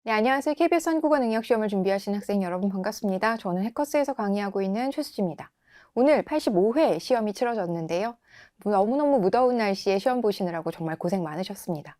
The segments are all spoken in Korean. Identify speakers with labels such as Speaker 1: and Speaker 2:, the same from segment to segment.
Speaker 1: 네, 안녕하세요. KBS 한국어 능력 시험을 준비하신 학생 여러분 반갑습니다. 저는 해커스에서 강의하고 있는 최수지입니다. 오늘 85회 시험이 치러졌는데요. 너무너무 무더운 날씨에 시험 보시느라고 정말 고생 많으셨습니다.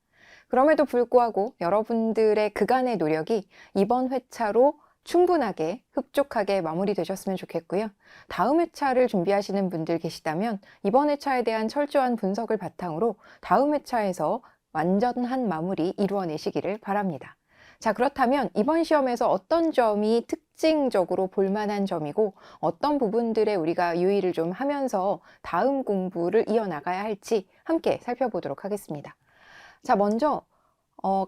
Speaker 1: 그럼에도 불구하고 여러분들의 그간의 노력이 이번 회차로 충분하게 흡족하게 마무리되셨으면 좋겠고요. 다음 회차를 준비하시는 분들 계시다면 이번 회차에 대한 철저한 분석을 바탕으로 다음 회차에서 완전한 마무리 이루어내시기를 바랍니다. 자, 그렇다면 이번 시험에서 어떤 점이 특징적으로 볼만한 점이고 어떤 부분들에 우리가 유의를 좀 하면서 다음 공부를 이어나가야 할지 함께 살펴보도록 하겠습니다. 자, 먼저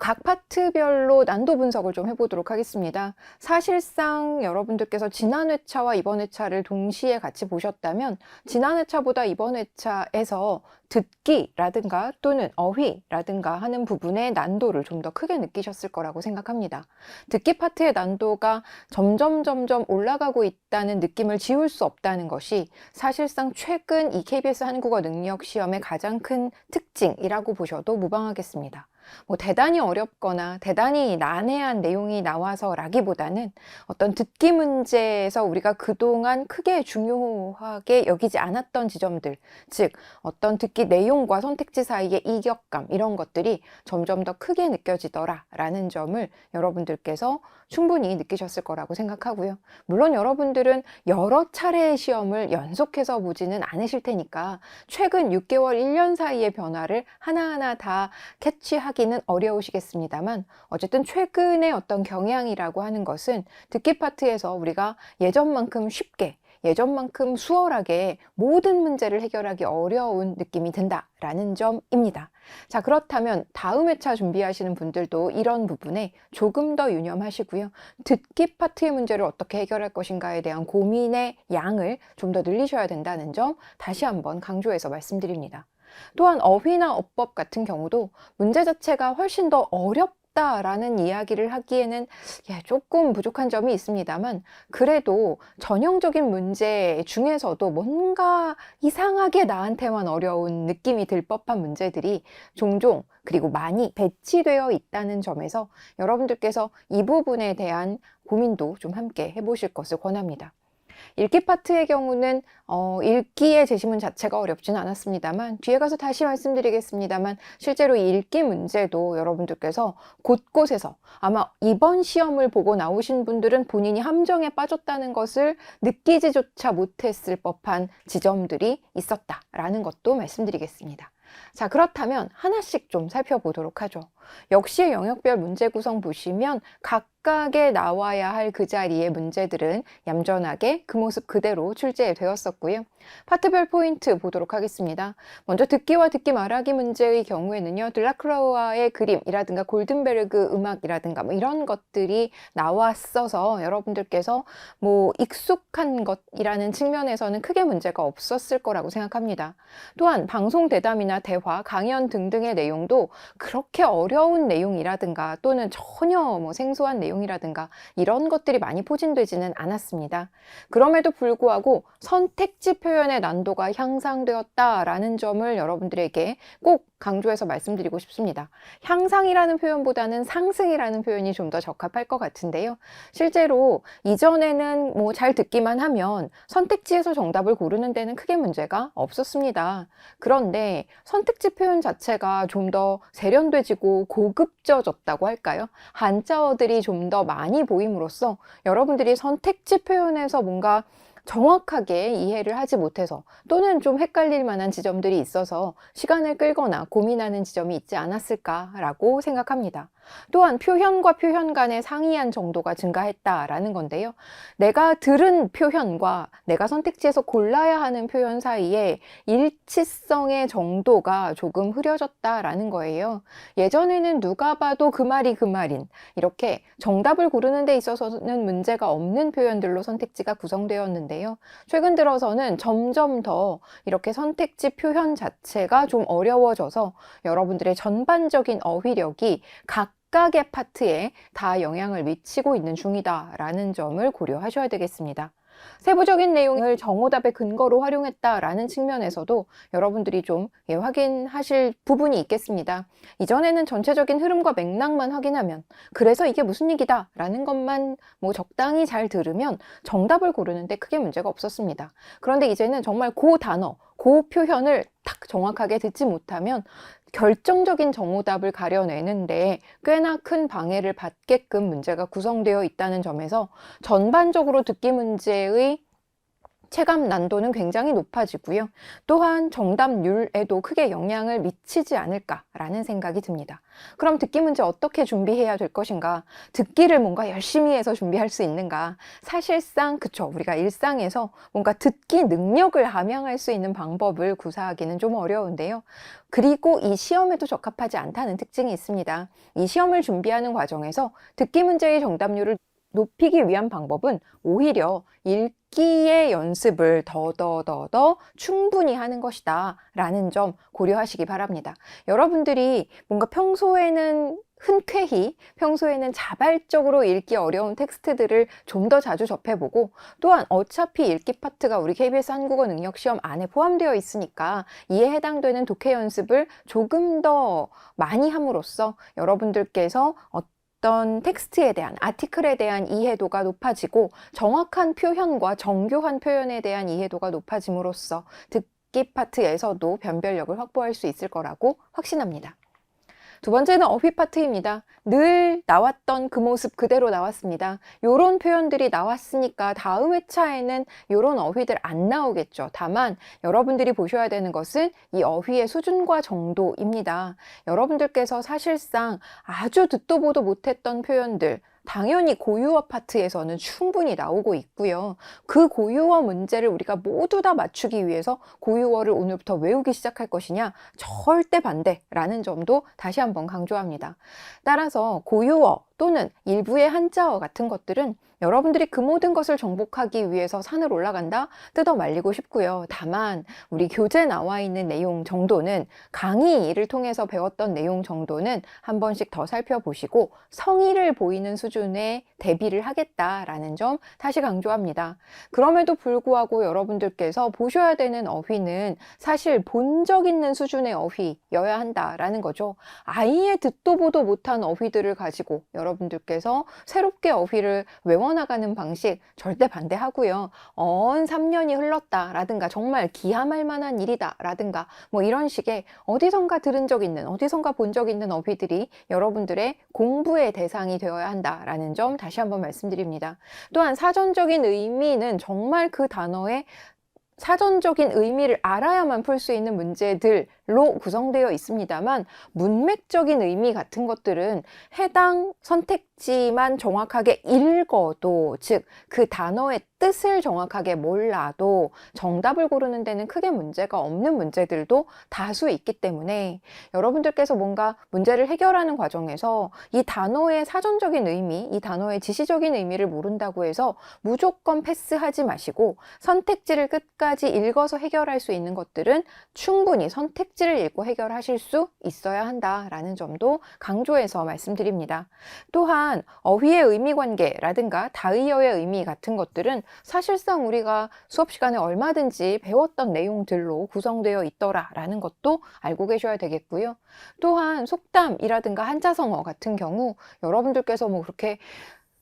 Speaker 1: 각 파트별로 난도 분석을 좀 해보도록 하겠습니다. 사실상 여러분들께서 지난 회차와 이번 회차를 동시에 같이 보셨다면 지난 회차보다 이번 회차에서 듣기라든가 또는 어휘라든가 하는 부분의 난도를 좀 더 크게 느끼셨을 거라고 생각합니다. 듣기 파트의 난도가 점점 올라가고 있다는 느낌을 지울 수 없다는 것이 사실상 최근 이 KBS 한국어 능력 시험의 가장 큰 특징이라고 보셔도 무방하겠습니다. 뭐 대단히 어렵거나 대단히 난해한 내용이 나와서라기보다는 어떤 듣기 문제에서 우리가 그동안 크게 중요하게 여기지 않았던 지점들, 즉 어떤 듣기 내용과 선택지 사이의 이격감 이런 것들이 점점 더 크게 느껴지더라라는 점을 여러분들께서 충분히 느끼셨을 거라고 생각하고요. 물론 여러분들은 여러 차례의 시험을 연속해서 보지는 않으실 테니까 최근 6개월, 1년 사이의 변화를 하나하나 다 캐치하기는 어려우시겠습니다만 어쨌든 최근의 어떤 경향이라고 하는 것은 듣기 파트에서 우리가 예전만큼 쉽게 예전만큼 수월하게 모든 문제를 해결하기 어려운 느낌이 든다라는 점입니다. 자, 그렇다면 다음 회차 준비하시는 분들도 이런 부분에 조금 더 유념하시고요. 듣기 파트의 문제를 어떻게 해결할 것인가에 대한 고민의 양을 좀 더 늘리셔야 된다는 점 다시 한번 강조해서 말씀드립니다. 또한 어휘나 어법 같은 경우도 문제 자체가 훨씬 더 어렵다라는 이야기를 하기에는 조금 부족한 점이 있습니다만 그래도 전형적인 문제 중에서도 뭔가 이상하게 나한테만 어려운 느낌이 들 법한 문제들이 종종 그리고 많이 배치되어 있다는 점에서 여러분들께서 이 부분에 대한 고민도 좀 함께 해보실 것을 권합니다. 읽기 파트의 경우는 읽기의 제시문 자체가 어렵지는 않았습니다만 뒤에 가서 다시 말씀드리겠습니다만 실제로 이 읽기 문제도 여러분들께서 곳곳에서 아마 이번 시험을 보고 나오신 분들은 본인이 함정에 빠졌다는 것을 느끼지조차 못했을 법한 지점들이 있었다라는 것도 말씀드리겠습니다. 자, 그렇다면 하나씩 좀 살펴보도록 하죠. 역시 영역별 문제 구성 보시면 각각에 나와야 할 그 자리의 문제들은 얌전하게 그 모습 그대로 출제되었었고요. 파트별 포인트 보도록 하겠습니다. 먼저 듣기와 듣기 말하기 문제의 경우에는요. 들라크로와의 그림이라든가 골든베르그 음악이라든가 뭐 이런 것들이 나왔어서 여러분들께서 뭐 익숙한 것이라는 측면에서는 크게 문제가 없었을 거라고 생각합니다. 또한 방송 대담이나 대화, 강연 등등의 내용도 그렇게 어려운 내용이라든가 또는 전혀 뭐 생소한 내용이라든가 이런 것들이 많이 포진되지는 않았습니다. 그럼에도 불구하고 선택지 표현의 난도가 향상되었다라는 점을 여러분들에게 꼭 강조해서 말씀드리고 싶습니다. 향상이라는 표현보다는 상승이라는 표현이 좀 더 적합할 것 같은데요. 실제로 이전에는 뭐 잘 듣기만 하면 선택지에서 정답을 고르는 데는 크게 문제가 없었습니다. 그런데 선택지 표현 자체가 좀 더 세련되지고 고급져졌다고 할까요? 한자어들이 좀 더 많이 보임으로써 여러분들이 선택지 표현에서 뭔가 정확하게 이해를 하지 못해서 또는 좀 헷갈릴 만한 지점들이 있어서 시간을 끌거나 고민하는 지점이 있지 않았을까라고 생각합니다. 또한 표현과 표현 간의 상이한 정도가 증가했다라는 건데요. 내가 들은 표현과 내가 선택지에서 골라야 하는 표현 사이에 일치성의 정도가 조금 흐려졌다라는 거예요. 예전에는 누가 봐도 그 말이 그 말인 이렇게 정답을 고르는 데 있어서는 문제가 없는 표현들로 선택지가 구성되었는데요. 최근 들어서는 점점 더 이렇게 선택지 표현 자체가 좀 어려워져서 여러분들의 전반적인 어휘력이 각각의 파트에 다 영향을 미치고 있는 중이다라는 점을 고려하셔야 되겠습니다. 세부적인 내용을 정오답의 근거로 활용했다라는 측면에서도 여러분들이 좀 확인하실 부분이 있겠습니다. 이전에는 전체적인 흐름과 맥락만 확인하면, 그래서 이게 무슨 얘기다 라는 것만 적당히 잘 들으면 정답을 고르는데 크게 문제가 없었습니다. 그런데 이제는 정말 그 단어, 그 표현을 딱 정확하게 듣지 못하면 결정적인 정오답을 가려내는데 꽤나 큰 방해를 받게끔 문제가 구성되어 있다는 점에서 전반적으로 듣기 문제의 체감 난도는 굉장히 높아지고요. 또한 정답률에도 크게 영향을 미치지 않을까라는 생각이 듭니다. 그럼 듣기 문제 어떻게 준비해야 될 것인가? 듣기를 뭔가 열심히 해서 준비할 수 있는가? 사실상 그쵸, 우리가 일상에서 뭔가 듣기 능력을 함양할 수 있는 방법을 구사하기는 좀 어려운데요. 그리고 이 시험에도 적합하지 않다는 특징이 있습니다. 이 시험을 준비하는 과정에서 듣기 문제의 정답률을 높이기 위한 방법은 오히려 읽기의 연습을 더 충분히 하는 것이다 라는 점 고려하시기 바랍니다. 여러분들이 뭔가 평소에는 흔쾌히, 평소에는 자발적으로 읽기 어려운 텍스트들을 좀 더 자주 접해보고, 또한 어차피 읽기 파트가 우리 KBS 한국어 능력 시험 안에 포함되어 있으니까 이에 해당되는 독해 연습을 조금 더 많이 함으로써 여러분들께서 어떤 텍스트에 대한, 아티클에 대한 이해도가 높아지고 정확한 표현과 정교한 표현에 대한 이해도가 높아짐으로써 듣기 파트에서도 변별력을 확보할 수 있을 거라고 확신합니다. 두 번째는 어휘 파트입니다. 늘 나왔던 그 모습 그대로 나왔습니다. 요런 표현들이 나왔으니까 다음 회차에는 요런 어휘들 안 나오겠죠. 다만 여러분들이 보셔야 되는 것은 이 어휘의 수준과 정도입니다. 여러분들께서 사실상 아주 듣도 보도 못했던 표현들, 당연히 고유어 파트에서는 충분히 나오고 있고요. 그 고유어 문제를 우리가 모두 다 맞추기 위해서 고유어를 오늘부터 외우기 시작할 것이냐? 절대 반대라는 점도 다시 한번 강조합니다. 따라서 고유어 또는 일부의 한자어 같은 것들은 여러분들이 그 모든 것을 정복하기 위해서 산을 올라간다? 뜯어 말리고 싶고요. 다만 우리 교재에 나와 있는 내용 정도는, 강의를 통해서 배웠던 내용 정도는 한 번씩 더 살펴보시고 성의를 보이는 수준의 대비를 하겠다라는 점 다시 강조합니다. 그럼에도 불구하고 여러분들께서 보셔야 되는 어휘는 사실 본 적 있는 수준의 어휘여야 한다라는 거죠. 아예 듣도 보도 못한 어휘들을 가지고 여러분들께서 새롭게 어휘를 외워나가는 방식 절대 반대하고요. 3년이 흘렀다라든가 정말 기함할 만한 일이다라든가 이런 식의 어디선가 들은 적 있는, 어디선가 본 적 있는 어휘들이 여러분들의 공부의 대상이 되어야 한다라는 점 다시 한번 말씀드립니다. 또한 사전적인 의미는 정말 그 단어의 사전적인 의미를 알아야만 풀 수 있는 문제들로 구성되어 있습니다만, 문맥적인 의미 같은 것들은 해당 선택지만 정확하게 읽어도, 즉 그 단어의 뜻을 정확하게 몰라도 정답을 고르는 데는 크게 문제가 없는 문제들도 다수 있기 때문에 여러분들께서 뭔가 문제를 해결하는 과정에서 이 단어의 사전적인 의미, 이 단어의 지시적인 의미를 모른다고 해서 무조건 패스하지 마시고, 선택지를 끝까지 읽어서 해결할 수 있는 것들은 충분히 선택지를 읽고 해결하실 수 있어야 한다라는 점도 강조해서 말씀드립니다. 또한 어휘의 의미관계라든가 다의어의 의미 같은 것들은 사실상 우리가 수업 시간에 얼마든지 배웠던 내용들로 구성되어 있더라라는 것도 알고 계셔야 되겠고요. 또한 속담이라든가 한자성어 같은 경우 여러분들께서 그렇게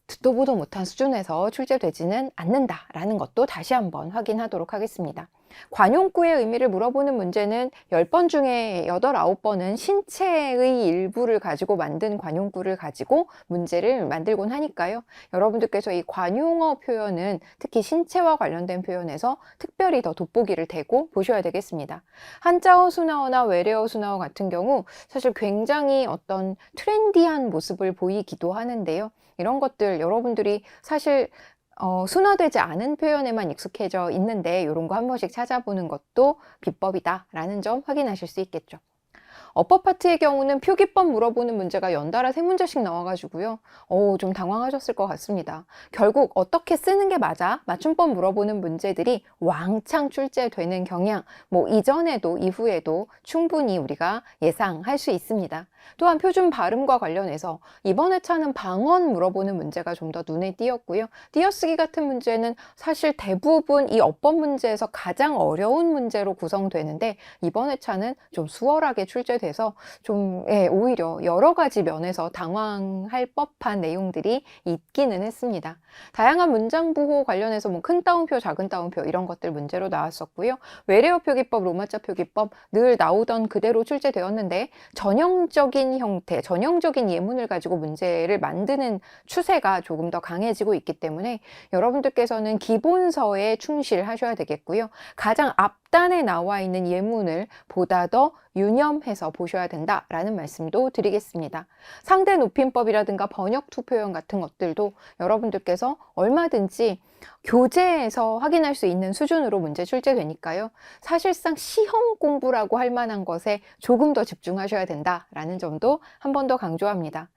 Speaker 1: 듣도 보도 못한 수준에서 출제되지는 않는다라는 것도 다시 한번 확인하도록 하겠습니다. 관용구의 의미를 물어보는 문제는 10번 중에 8, 9번은 신체의 일부를 가지고 만든 관용구를 가지고 문제를 만들곤 하니까요. 여러분들께서 이 관용어 표현은 특히 신체와 관련된 표현에서 특별히 더 돋보기를 대고 보셔야 되겠습니다. 한자어 순화어나 외래어 순화어 같은 경우 사실 굉장히 어떤 트렌디한 모습을 보이기도 하는데요. 이런 것들 여러분들이 사실 순화되지 않은 표현에만 익숙해져 있는데 이런 거 한 번씩 찾아보는 것도 비법이다라는 점 확인하실 수 있겠죠. 어법 파트의 경우는 표기법 물어보는 문제가 연달아 3문제씩 나와가지고요. 좀 당황하셨을 것 같습니다. 결국 어떻게 쓰는 게 맞아? 맞춤법 물어보는 문제들이 왕창 출제되는 경향, 이전에도 이후에도 충분히 우리가 예상할 수 있습니다. 또한 표준 발음과 관련해서 이번 회차는 방언 물어보는 문제가 좀 더 눈에 띄었고요. 띄어쓰기 같은 문제는 사실 대부분 이 어법 문제에서 가장 어려운 문제로 구성되는데 이번 회차는 좀 수월하게 출제돼서 좀 오히려 여러 가지 면에서 당황할 법한 내용들이 있기는 했습니다. 다양한 문장 부호 관련해서 뭐 큰 따옴표, 작은 따옴표 이런 것들 문제로 나왔었고요. 외래어 표기법, 로마자 표기법 늘 나오던 그대로 출제되었는데 전형적인 형태, 전형적인 예문을 가지고 문제를 만드는 추세가 조금 더 강해지고 있기 때문에 여러분들께서는 기본서에 충실하셔야 되겠고요. 가장 앞단에 나와 있는 예문을 보다 더 유념해서 보셔야 된다라는 말씀도 드리겠습니다. 상대 높임법이라든가 번역 투표형 같은 것들도 여러분들께서 얼마든지 교재에서 확인할 수 있는 수준으로 문제 출제되니까요. 사실상 시험 공부라고 할 만한 것에 조금 더 집중하셔야 된다라는 점도 한 번 더 강조합니다.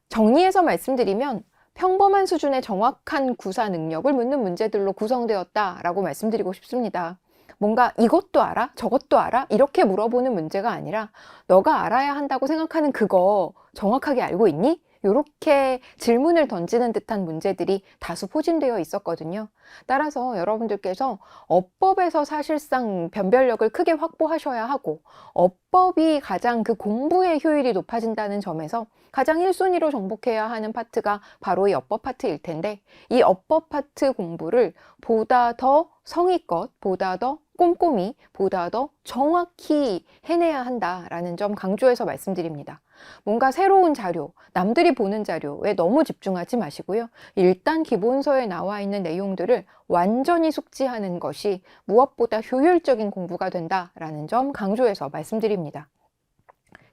Speaker 1: 정리해서 말씀드리면 평범한 수준의 정확한 구사 능력을 묻는 문제들로 구성되었다라고 말씀드리고 싶습니다. 뭔가 이것도 알아? 저것도 알아? 이렇게 물어보는 문제가 아니라 너가 알아야 한다고 생각하는 그거 정확하게 알고 있니? 이렇게 질문을 던지는 듯한 문제들이 다수 포진되어 있었거든요. 따라서 여러분들께서 어법에서 사실상 변별력을 크게 확보하셔야 하고 어법이 가장 그 공부의 효율이 높아진다는 점에서 가장 1순위로 정복해야 하는 파트가 바로 이 어법 파트일 텐데 이 어법 파트 공부를 보다 더 성의껏, 보다 더 꼼꼼히, 보다 더 정확히 해내야 한다라는 점 강조해서 말씀드립니다. 뭔가 새로운 자료, 남들이 보는 자료에 너무 집중하지 마시고요. 일단 기본서에 나와 있는 내용들을 완전히 숙지하는 것이 무엇보다 효율적인 공부가 된다라는 점 강조해서 말씀드립니다.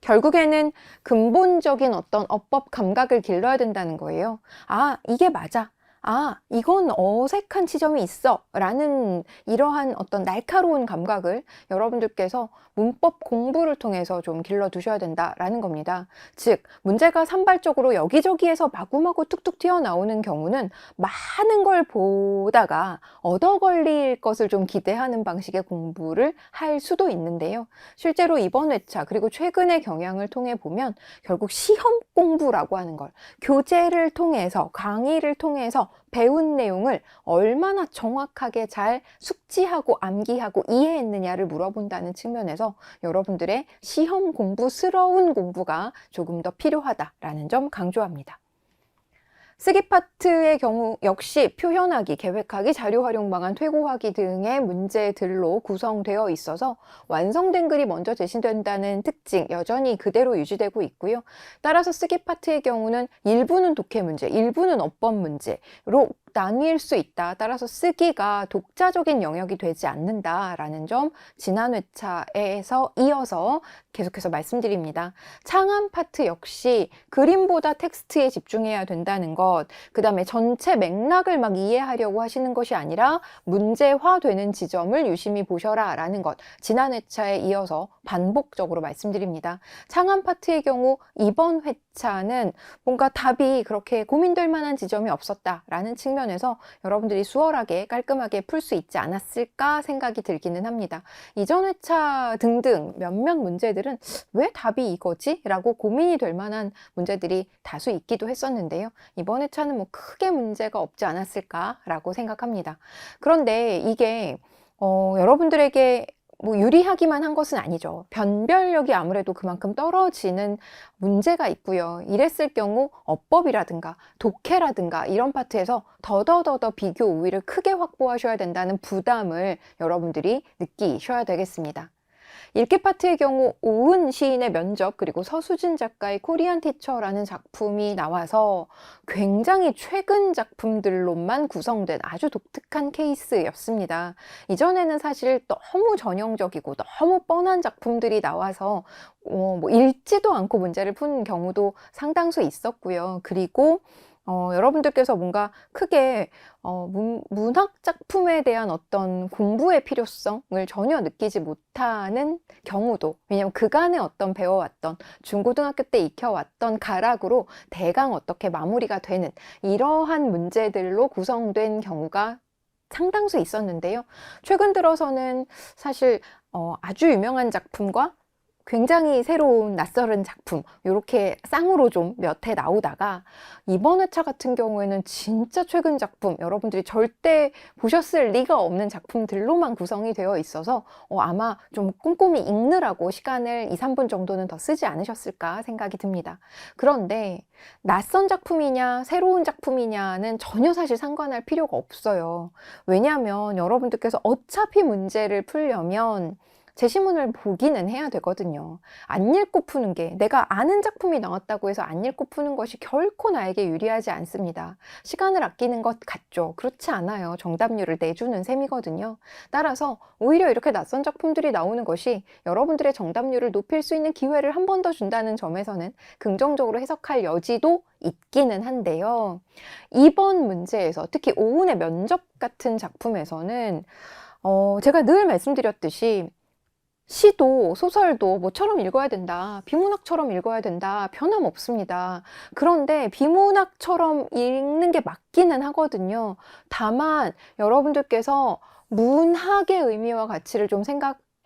Speaker 1: 결국에는 근본적인 어떤 어법 감각을 길러야 된다는 거예요. 아, 이게 맞아. 아, 이건 어색한 지점이 있어 라는 이러한 어떤 날카로운 감각을 여러분들께서 문법 공부를 통해서 좀 길러두셔야 된다라는 겁니다. 즉, 문제가 산발적으로 여기저기에서 마구마구 툭툭 튀어나오는 경우는 많은 걸 보다가 얻어 걸릴 것을 좀 기대하는 방식의 공부를 할 수도 있는데요. 실제로 이번 회차 그리고 최근의 경향을 통해 보면 결국 시험 공부라고 하는 걸 교재를 통해서 강의를 통해서 배운 내용을 얼마나 정확하게 잘 숙지하고 암기하고 이해했느냐를 물어본다는 측면에서 여러분들의 시험 공부스러운 공부가 조금 더 필요하다라는 점 강조합니다. 쓰기 파트의 경우 역시 표현하기, 계획하기, 자료 활용 방안, 퇴고하기 등의 문제들로 구성되어 있어서 완성된 글이 먼저 제시된다는 특징 여전히 그대로 유지되고 있고요. 따라서 쓰기 파트의 경우는 일부는 독해 문제, 일부는 어법 문제로 나뉠 수 있다. 따라서 쓰기가 독자적인 영역이 되지 않는다라는 점 지난 회차에서 이어서 계속해서 말씀드립니다. 창안 파트 역시 그림보다 텍스트에 집중해야 된다는 것, 그 다음에 전체 맥락을 막 이해하려고 하시는 것이 아니라 문제화되는 지점을 유심히 보셔라 라는 것, 지난 회차에 이어서 반복적으로 말씀드립니다. 창안 파트의 경우 이번 회차는 뭔가 답이 그렇게 고민될 만한 지점이 없었다라는 측면에서 여러분들이 수월하게 깔끔하게 풀 수 있지 않았을까 생각이 들기는 합니다. 이전 회차 등등 몇몇 문제들은 왜 답이 이거지? 라고 고민이 될 만한 문제들이 다수 있기도 했었는데요. 이번 회차는 뭐 크게 문제가 없지 않았을까라고 생각합니다. 그런데 이게 여러분들에게 뭐 유리하기만 한 것은 아니죠. 변별력이 아무래도 그만큼 떨어지는 문제가 있고요. 이랬을 경우 어법이라든가 독해라든가 이런 파트에서 더더더더 비교 우위를 크게 확보하셔야 된다는 부담을 여러분들이 느끼셔야 되겠습니다. 읽기 파트의 경우 오은 시인의 면접 그리고 서수진 작가의 코리안 티처라는 작품이 나와서 굉장히 최근 작품들로만 구성된 아주 독특한 케이스였습니다. 이전에는 사실 너무 전형적이고 너무 뻔한 작품들이 나와서 뭐 읽지도 않고 문제를 푼 경우도 상당수 있었고요. 그리고 여러분들께서 뭔가 크게 문학 작품에 대한 어떤 공부의 필요성을 전혀 느끼지 못하는 경우도, 왜냐하면 그간의 어떤 배워왔던 중고등학교 때 익혀왔던 가락으로 대강 어떻게 마무리가 되는 이러한 문제들로 구성된 경우가 상당수 있었는데요. 최근 들어서는 사실 아주 유명한 작품과 굉장히 새로운 낯설은 작품 요렇게 쌍으로 좀 몇 회 나오다가 이번 회차 같은 경우에는 진짜 최근 작품, 여러분들이 절대 보셨을 리가 없는 작품들로만 구성이 되어 있어서 아마 좀 꼼꼼히 읽느라고 시간을 2, 3분 정도는 더 쓰지 않으셨을까 생각이 듭니다. 그런데 낯선 작품이냐 새로운 작품이냐는 전혀 사실 상관할 필요가 없어요. 왜냐하면 여러분들께서 어차피 문제를 풀려면 제시문을 보기는 해야 되거든요. 안 읽고 푸는 게, 내가 아는 작품이 나왔다고 해서 안 읽고 푸는 것이 결코 나에게 유리하지 않습니다. 시간을 아끼는 것 같죠? 그렇지 않아요. 정답률을 내주는 셈이거든요. 따라서 오히려 이렇게 낯선 작품들이 나오는 것이 여러분들의 정답률을 높일 수 있는 기회를 한 번 더 준다는 점에서는 긍정적으로 해석할 여지도 있기는 한데요. 이번 문제에서 특히 오운의 면접 같은 작품에서는 제가 늘 말씀드렸듯이 시도 소설도 뭐처럼 읽어야 된다, 비문학처럼 읽어야 된다, 변함없습니다. 그런데 비문학처럼 읽는 게 맞기는 하거든요. 다만 여러분들께서 문학의 의미와 가치를 좀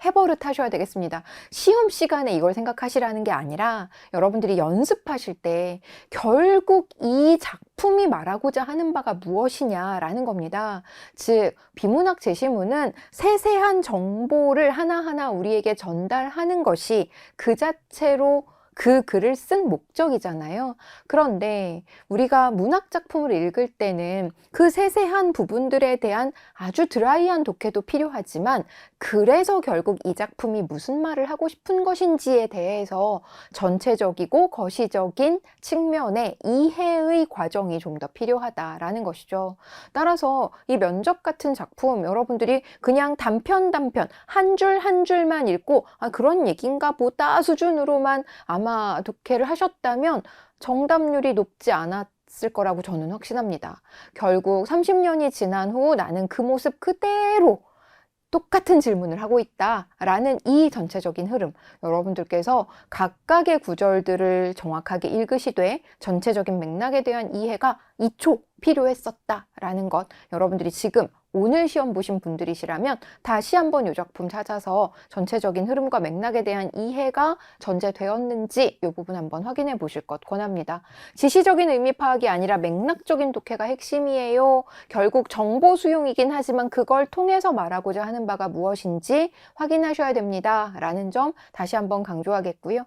Speaker 1: 해버릇 하셔야 되겠습니다. 시험 시간에 이걸 생각하시라는 게 아니라 여러분들이 연습하실 때 결국 이 작품이 말하고자 하는 바가 무엇이냐라는 겁니다. 즉 비문학 제시문은 세세한 정보를 하나하나 우리에게 전달하는 것이 그 자체로 그 글을 쓴 목적이잖아요. 그런데 우리가 문학 작품을 읽을 때는 그 세세한 부분들에 대한 아주 드라이한 독해도 필요하지만, 그래서 결국 이 작품이 무슨 말을 하고 싶은 것인지에 대해서 전체적이고 거시적인 측면의 이해의 과정이 좀 더 필요하다라는 것이죠. 따라서 이 면접 같은 작품, 여러분들이 그냥 단편 한 줄 한 줄만 읽고 그런 얘기인가 보다 수준으로만 아마 독해를 하셨다면 정답률이 높지 않았을 거라고 저는 확신합니다. 결국 30년이 지난 후 나는 그 모습 그대로 똑같은 질문을 하고 있다라는 이 전체적인 흐름, 여러분들께서 각각의 구절들을 정확하게 읽으시되 전체적인 맥락에 대한 이해가 2초 필요했었다라는 것, 여러분들이 지금 오늘 시험 보신 분들이시라면 다시 한번 이 작품 찾아서 전체적인 흐름과 맥락에 대한 이해가 전제되었는지 이 부분 한번 확인해 보실 것 권합니다. 지시적인 의미 파악이 아니라 맥락적인 독해가 핵심이에요. 결국 정보 수용이긴 하지만 그걸 통해서 말하고자 하는 바가 무엇인지 확인하셔야 됩니다. 라는 점 다시 한번 강조하겠고요.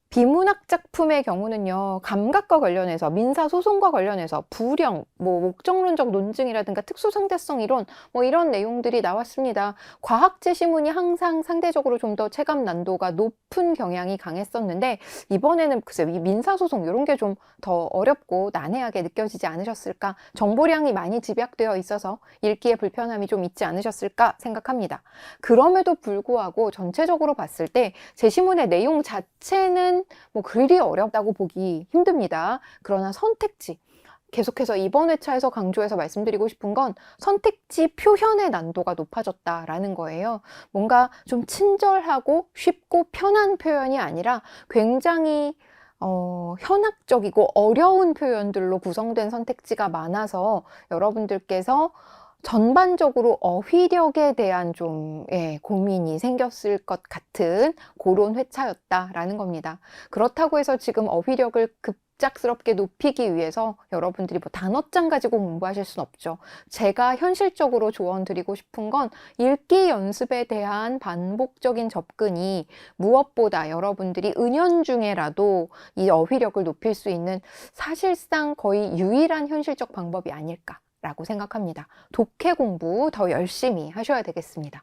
Speaker 1: 비문학 작품의 경우는요, 감각과 관련해서, 민사소송과 관련해서 불형, 목적론적 논증이라든가 특수상대성 이론, 이런 내용들이 나왔습니다. 과학 제시문이 항상 상대적으로 좀 더 체감 난도가 높은 경향이 강했었는데, 이번에는 글쎄 이 민사소송 이런 게 좀 더 어렵고 난해하게 느껴지지 않으셨을까? 정보량이 많이 집약되어 있어서 읽기에 불편함이 좀 있지 않으셨을까 생각합니다. 그럼에도 불구하고 전체적으로 봤을 때 제시문의 내용 자체는 그리 어렵다고 보기 힘듭니다. 그러나 선택지, 계속해서 이번 회차에서 강조해서 말씀드리고 싶은 건 선택지 표현의 난도가 높아졌다라는 거예요. 뭔가 좀 친절하고 쉽고 편한 표현이 아니라 굉장히 현학적이고 어려운 표현들로 구성된 선택지가 많아서 여러분들께서 전반적으로 어휘력에 대한 좀 고민이 생겼을 것 같은 그런 회차였다라는 겁니다. 그렇다고 해서 지금 어휘력을 급작스럽게 높이기 위해서 여러분들이 단어장 가지고 공부하실 순 없죠. 제가 현실적으로 조언 드리고 싶은 건 읽기 연습에 대한 반복적인 접근이 무엇보다 여러분들이 은연중에라도 이 어휘력을 높일 수 있는 사실상 거의 유일한 현실적 방법이 아닐까 라고 생각합니다. 독해 공부 더 열심히 하셔야 되겠습니다.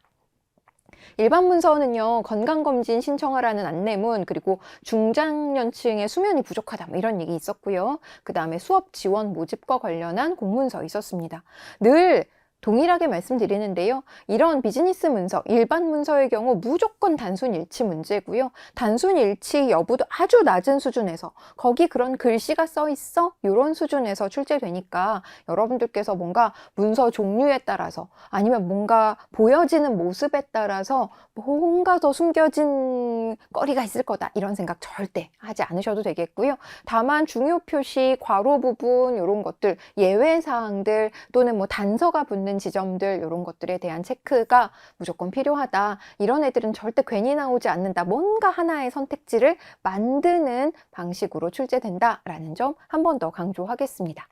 Speaker 1: 일반 문서는요, 건강검진 신청하라는 안내문, 그리고 중장년층의 수면이 부족하다 이런 얘기 있었고요. 그 다음에 수업 지원 모집과 관련한 공문서 있었습니다. 늘 동일하게 말씀드리는데요. 이런 비즈니스 문서, 일반 문서의 경우 무조건 단순 일치 문제고요. 단순 일치 여부도 아주 낮은 수준에서, 거기 그런 글씨가 써 있어? 이런 수준에서 출제되니까 여러분들께서 뭔가 문서 종류에 따라서 아니면 뭔가 보여지는 모습에 따라서 뭔가 더 숨겨진 거리가 있을 거다 이런 생각 절대 하지 않으셔도 되겠고요. 다만 중요 표시, 괄호 부분 이런 것들, 예외 사항들 또는 단서가 붙는 있는 지점들 이런 것들에 대한 체크가 무조건 필요하다. 이런 애들은 절대 괜히 나오지 않는다. 뭔가 하나의 선택지를 만드는 방식으로 출제된다라는 점 한 번 더 강조하겠습니다.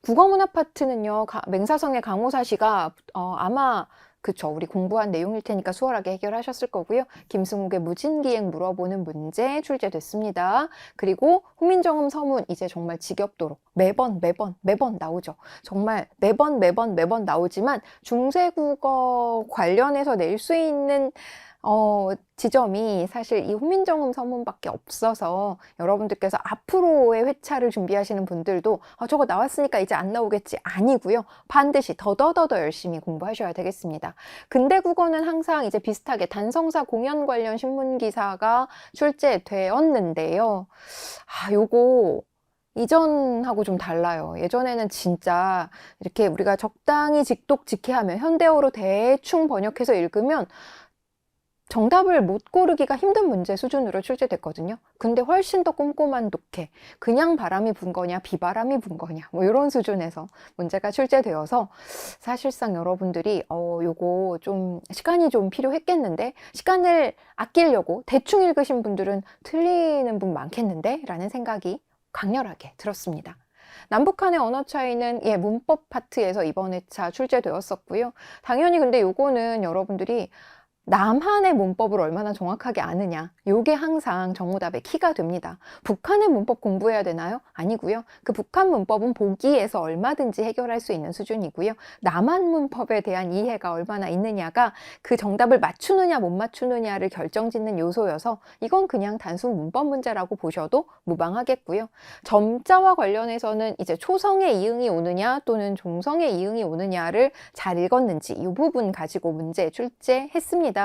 Speaker 1: 국어문화 파트는요, 맹사성의 강호사시가 아마 그쵸, 우리 공부한 내용일 테니까 수월하게 해결하셨을 거고요. 김승욱의 무진기행 물어보는 문제 출제됐습니다. 그리고 훈민정음 서문 이제 정말 지겹도록 매번 나오죠. 정말 매번 나오지만 중세국어 관련해서 낼 수 있는 지점이 사실 이 훈민정음 서문밖에 없어서 여러분들께서 앞으로의 회차를 준비하시는 분들도 저거 나왔으니까 이제 안 나오겠지 아니고요. 반드시 더더더 열심히 공부하셔야 되겠습니다. 근대 국어는 항상 이제 비슷하게 단성사 공연 관련 신문 기사가 출제되었는데요. 요거 이전하고 좀 달라요. 예전에는 진짜 이렇게 우리가 적당히 직독직해하면 현대어로 대충 번역해서 읽으면 정답을 못 고르기가 힘든 문제 수준으로 출제됐거든요. 근데 훨씬 더 꼼꼼한 독해, 그냥 바람이 분 거냐 비바람이 분 거냐 뭐 이런 수준에서 문제가 출제되어서 사실상 여러분들이 요거 좀 시간이 좀 필요했겠는데, 시간을 아끼려고 대충 읽으신 분들은 틀리는 분 많겠는데 라는 생각이 강렬하게 들었습니다. 남북한의 언어 차이는 문법 파트에서 이번 회차 출제되었었고요. 당연히 근데 요거는 여러분들이 남한의 문법을 얼마나 정확하게 아느냐, 요게 항상 정오답의 키가 됩니다. 북한의 문법 공부해야 되나요? 아니고요. 그 북한 문법은 보기에서 얼마든지 해결할 수 있는 수준이고요. 남한 문법에 대한 이해가 얼마나 있느냐가 그 정답을 맞추느냐 못 맞추느냐를 결정짓는 요소여서 이건 그냥 단순 문법 문제라고 보셔도 무방하겠고요. 점자와 관련해서는 이제 초성의 이응이 오느냐 또는 종성의 이응이 오느냐를 잘 읽었는지 이 부분 가지고 문제 출제했습니다.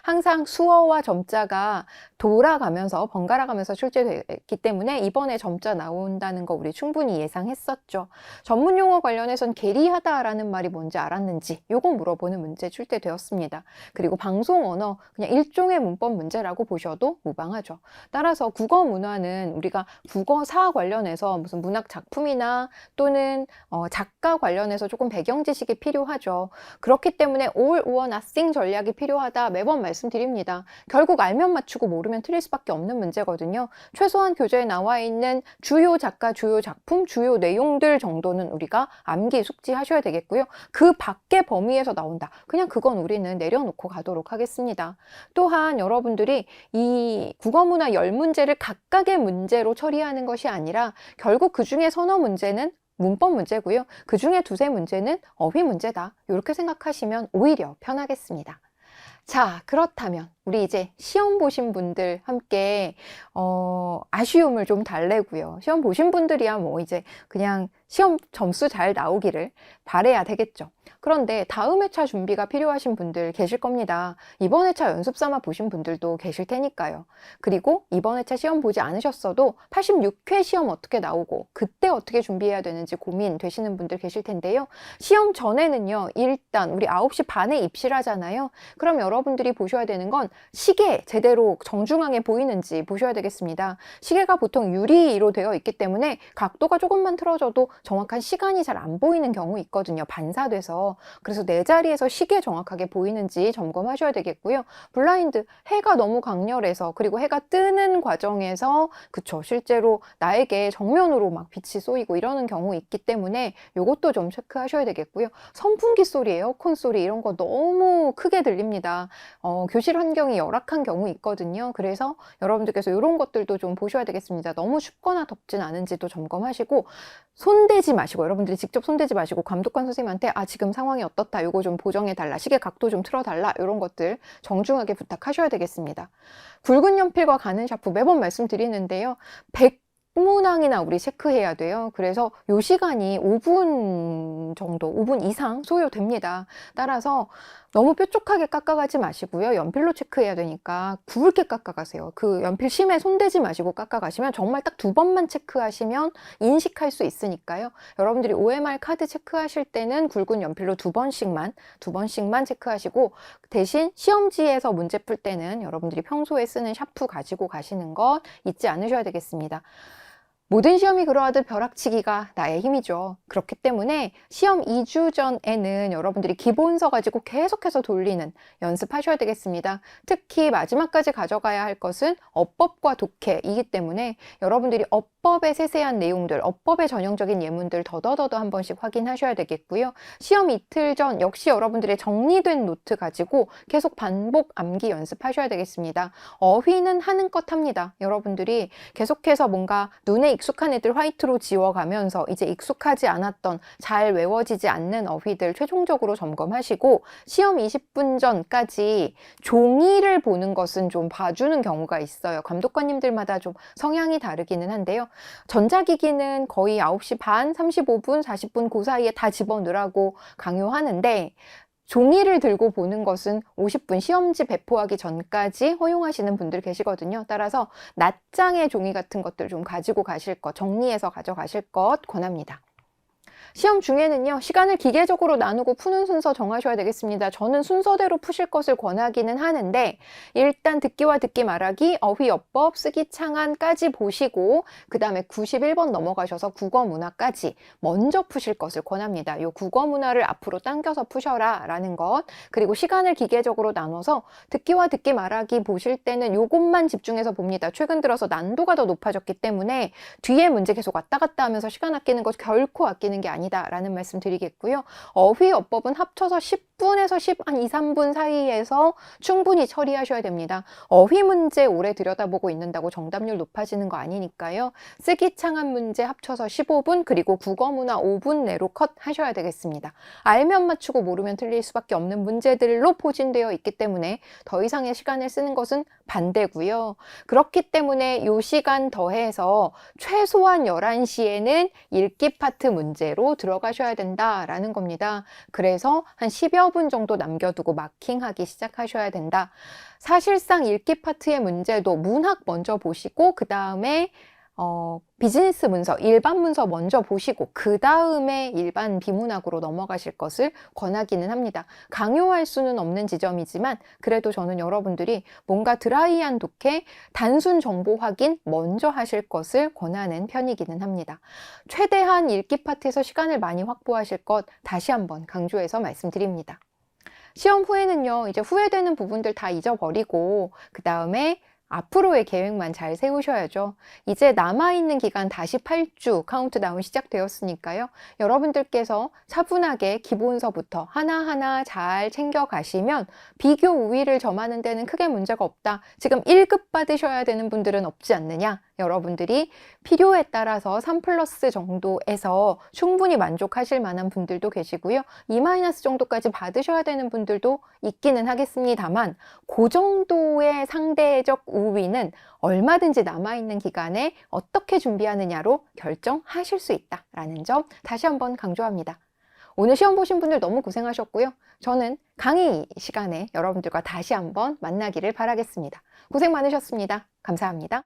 Speaker 1: 항상 수어와 점자가 돌아가면서 번갈아 가면서 출제됐기 때문에 이번에 점자 나온다는 거 우리 충분히 예상했었죠. 전문 용어 관련해선 계리하다라는 말이 뭔지 알았는지 요거 물어보는 문제 출제되었습니다. 그리고 방송 언어 그냥 일종의 문법 문제라고 보셔도 무방하죠. 따라서 국어 문화는 우리가 국어사 관련해서 무슨 문학 작품이나 또는 작가 관련해서 조금 배경 지식이 필요하죠. 그렇기 때문에 all or nothing 전략이 필요하다 매번 말씀드립니다. 결국 알면 맞추고 모르면 틀릴 수밖에 없는 문제거든요. 최소한 교재에 나와 있는 주요 작가, 주요 작품, 주요 내용들 정도는 우리가 암기 숙지하셔야 되겠고요. 그 밖의 범위에서 나온다. 그냥 그건 우리는 내려놓고 가도록 하겠습니다. 또한 여러분들이 이 국어문화 10문제를 각각의 문제로 처리하는 것이 아니라 결국 그 중에 서너 문제는 문법 문제고요. 그 중에 두세 문제는 어휘 문제다. 이렇게 생각하시면 오히려 편하겠습니다. 자, 그렇다면 우리 이제 시험 보신 분들 함께 아쉬움을 좀 달래고요. 시험 보신 분들이야 뭐 이제 그냥 시험 점수 잘 나오기를 바라야 되겠죠. 그런데 다음 회차 준비가 필요하신 분들 계실 겁니다. 이번 회차 연습 삼아 보신 분들도 계실 테니까요. 그리고 이번 회차 시험 보지 않으셨어도 86회 시험 어떻게 나오고 그때 어떻게 준비해야 되는지 고민되시는 분들 계실 텐데요. 시험 전에는요, 일단 우리 9시 반에 입시를 하잖아요. 그럼 여러분들이 보셔야 되는 건 시계 제대로 정중앙에 보이는지 보셔야 되겠습니다. 시계가 보통 유리로 되어 있기 때문에 각도가 조금만 틀어져도 정확한 시간이 잘 안 보이는 경우 있거든요. 반사돼서. 그래서 내 자리에서 시계 정확하게 보이는지 점검하셔야 되겠고요. 블라인드, 해가 너무 강렬해서 그리고 해가 뜨는 과정에서 그쵸, 실제로 나에게 정면으로 막 빛이 쏘이고 이러는 경우 있기 때문에 이것도 좀 체크하셔야 되겠고요. 선풍기 소리, 에어컨 소리 이런 거 너무 크게 들립니다. 교실 환경이 열악한 경우 있거든요. 그래서 여러분들께서 이런 것들도 좀 보셔야 되겠습니다. 너무 춥거나 덥진 않은지도 점검하시고 손대지 마시고, 여러분들이 직접 손대지 마시고 감독관 선생님한테 지금 상황이 어떻다, 이거 좀 보정해 달라, 시계 각도 좀 틀어 달라, 이런 것들 정중하게 부탁하셔야 되겠습니다. 굵은 연필과 가는 샤프 매번 말씀드리는데요. 100문항이나 우리 체크해야 돼요. 그래서 요 시간이 5분 정도, 5분 이상 소요됩니다. 따라서 너무 뾰족하게 깎아가지 마시고요. 연필로 체크해야 되니까 굵게 깎아가세요. 그 연필 심에 손대지 마시고 깎아가시면 정말 딱 2번만 체크하시면 인식할 수 있으니까요. 여러분들이 OMR 카드 체크하실 때는 굵은 연필로 2번씩만 체크하시고, 대신 시험지에서 문제 풀 때는 여러분들이 평소에 쓰는 샤프 가지고 가시는 것 잊지 않으셔야 되겠습니다. 모든 시험이 그러하듯 벼락치기가 나의 힘이죠. 그렇기 때문에 시험 2주 전에는 여러분들이 기본서 가지고 계속해서 돌리는 연습하셔야 되겠습니다. 특히 마지막까지 가져가야 할 것은 어법과 독해이기 때문에 여러분들이 어법의 세세한 내용들, 어법의 전형적인 예문들 더더더더 한 번씩 확인하셔야 되겠고요. 시험 이틀 전 역시 여러분들의 정리된 노트 가지고 계속 반복 암기 연습하셔야 되겠습니다. 어휘는 하는 것 합니다. 여러분들이 계속해서 뭔가 눈에 익숙한 애들 화이트로 지워가면서 이제 익숙하지 않았던 잘 외워지지 않는 어휘들 최종적으로 점검하시고 시험 20분 전까지 종이를 보는 것은 좀 봐주는 경우가 있어요. 감독관님들마다 좀 성향이 다르기는 한데요. 전자기기는 거의 9시 반, 35분, 40분 그 사이에 다 집어넣으라고 강요하는데 종이를 들고 보는 것은 50분 시험지 배포하기 전까지 허용하시는 분들 계시거든요. 따라서 낱장의 종이 같은 것들 좀 가지고 가실 것, 정리해서 가져가실 것 권합니다. 시험 중에는요, 시간을 기계적으로 나누고 푸는 순서 정하셔야 되겠습니다. 저는 순서대로 푸실 것을 권하기는 하는데, 일단 듣기와 듣기 말하기, 어휘, 어법, 쓰기, 창안까지 보시고, 그 다음에 91번 넘어가셔서 국어 문화까지 먼저 푸실 것을 권합니다. 요 국어 문화를 앞으로 당겨서 푸셔라 라는 것, 그리고 시간을 기계적으로 나눠서 듣기와 듣기 말하기 보실 때는 요것만 집중해서 봅니다. 최근 들어서 난도가 더 높아졌기 때문에 뒤에 문제 계속 왔다 갔다 하면서 시간 아끼는 것 결코 아끼는 게 아니다 라는 말씀 드리겠고요. 어휘, 어법은 합쳐서 10분에서 2, 3분 사이에서 충분히 처리하셔야 됩니다. 어휘 문제 오래 들여다보고 있는다고 정답률 높아지는 거 아니니까요. 쓰기 창한 문제 합쳐서 15분, 그리고 국어 문화 5분 내로 컷 하셔야 되겠습니다. 알면 맞추고 모르면 틀릴 수밖에 없는 문제들로 포진되어 있기 때문에 더 이상의 시간을 쓰는 것은 반대고요. 그렇기 때문에 이 시간 더해서 최소한 11시에는 읽기 파트 문제로 들어가셔야 된다라는 겁니다. 그래서 한 10여 분 정도 남겨두고 마킹하기 시작하셔야 된다. 사실상 읽기 파트의 문제도 문학 먼저 보시고 그 다음에 비즈니스 문서, 일반 문서 먼저 보시고 그 다음에 일반 비문학으로 넘어가실 것을 권하기는 합니다. 강요할 수는 없는 지점이지만 그래도 저는 여러분들이 뭔가 드라이한 독해, 단순 정보 확인 먼저 하실 것을 권하는 편이기는 합니다. 최대한 읽기 파트에서 시간을 많이 확보하실 것 다시 한번 강조해서 말씀드립니다. 시험 후에는요, 이제 후회되는 부분들 다 잊어버리고 그 다음에 앞으로의 계획만 잘 세우셔야죠. 이제 남아있는 기간 다시 8주 카운트다운 시작되었으니까요. 여러분들께서 차분하게 기본서부터 하나하나 잘 챙겨가시면 비교 우위를 점하는 데는 크게 문제가 없다. 지금 1급 받으셔야 되는 분들은 없지 않느냐? 여러분들이 필요에 따라서 3+ 정도에서 충분히 만족하실 만한 분들도 계시고요. 2- 정도까지 받으셔야 되는 분들도 있기는 하겠습니다만 그 정도의 상대적 우위는 얼마든지 남아있는 기간에 어떻게 준비하느냐로 결정하실 수 있다라는 점 다시 한번 강조합니다. 오늘 시험 보신 분들 너무 고생하셨고요. 저는 강의 시간에 여러분들과 다시 한번 만나기를 바라겠습니다. 고생 많으셨습니다. 감사합니다.